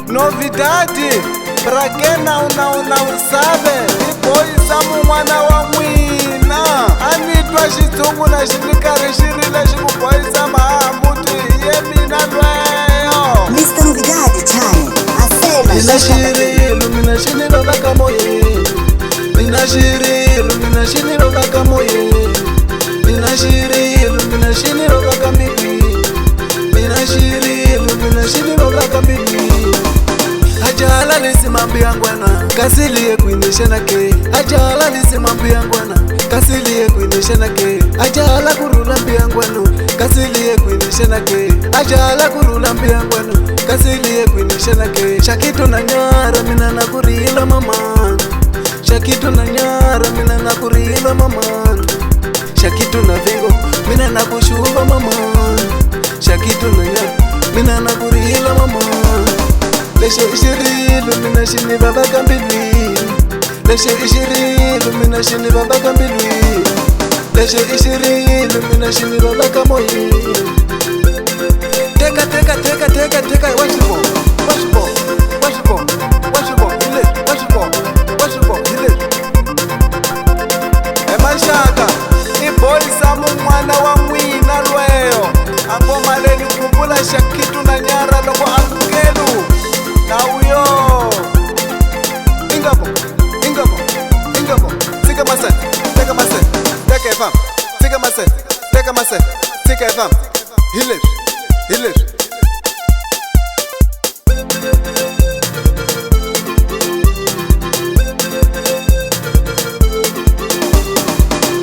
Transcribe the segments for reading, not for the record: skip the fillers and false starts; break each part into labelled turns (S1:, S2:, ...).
S1: Novidade, pra quem não sabe, depois samu mwana wa mwina anitwa xitsungu na xinikari xirile xikuboyisa mahamuti yemina lweyo
S2: Mr. Novidade channel asema
S1: mina xihrilo mina xinilo vaka moyeni mina xihrilo mina xinilo vaka moyeni mina xihrilo mina xinilo vaka mbilwini mina xihrilo mina xinilo vaka mbilwini ajala lisimambi yangwana kasiliye kuinishana ke ajala lisimambi yangwana kasiliye kuinishana ke ajala kurula mbi yangwano kasiliye kuinishana ke ajala kurula mbi yangwano kasiliye kuinishana ke shakitu na nyara mina nakurila mama shakitu na nyara mina nakurila mama shakitu na vingo mina nakushuva mama shakitu na nyara mina nakurila mama Leshe xihrilo mina xini vavaka mbilwini Leshe xihrilo mina xini vavaka mbilwini Leshe xihrilo mina xini vavaka moyeni Teka washibo hile Maxaka iboyisa mwana wa mwina lweyo angomaleni kumbula shakitu na nyara loko akukelu Nauyo Ingabo Sika mase Teka efam Sika mase Sika efam Hilir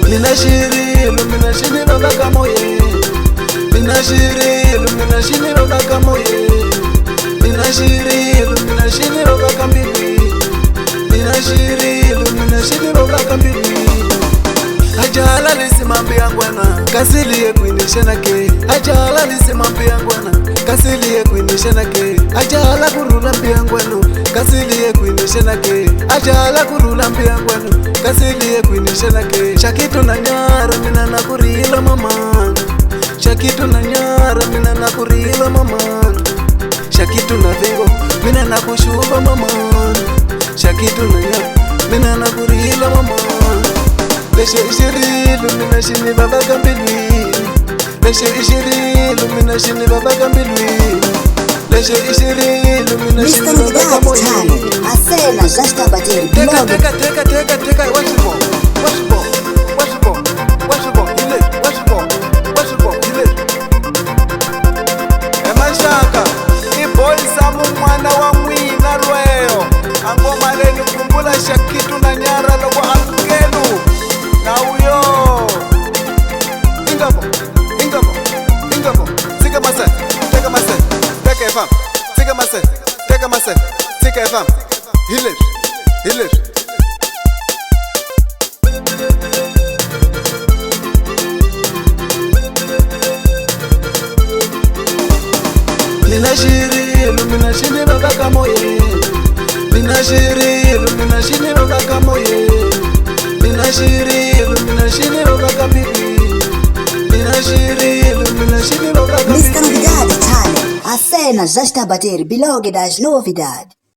S1: Mina xihrilo mina xini vavaka moyeni Mina xihrilo mina xini vavaka moyeni Mina xihrilo mina xini vavaka mbilwini Mina xihrilo mina xini vavaka mbilwini ajala lisimambi yangwana kasiliye kuinishana ke ajala lisimambi yangwana kasiliye kuinishana ke ajala kurula mbi yangwano kasiliye kuinishana ke ajala kurula mbi yangwano kasiliye kuinishana ke shakitu na nyara mina nakurila mama shakitu na nyara mina nakurila mama shakitu na vingo mina nakushuva mama shakitu na nyara mina nakurila mama Leshe xihrilo mina xini vavaka mbilwini Leshe xihrilo mina xini vavaka mbilwini Leshe xihrilo mina xini vavaka moyeni
S2: Mr. Novidade channel asema já está a bater blog
S1: Teka washibo hile Maxaka iboyisa mwana wa mwina lweyo angomaleni kumbula shakitu na nyara loko akukelu Nauyo Ingabo Sika mase Teka efam Sika efam Hilir Mina xihrilo mina xini vavaka moyeni Mina xihrilo mina xini vavaka moyeni Mina xihrilo mina xini vavaka mbilwini Mina xihrilo mina xini vavaka
S2: Mr. Novidade channel asema já está a bater blog das novidades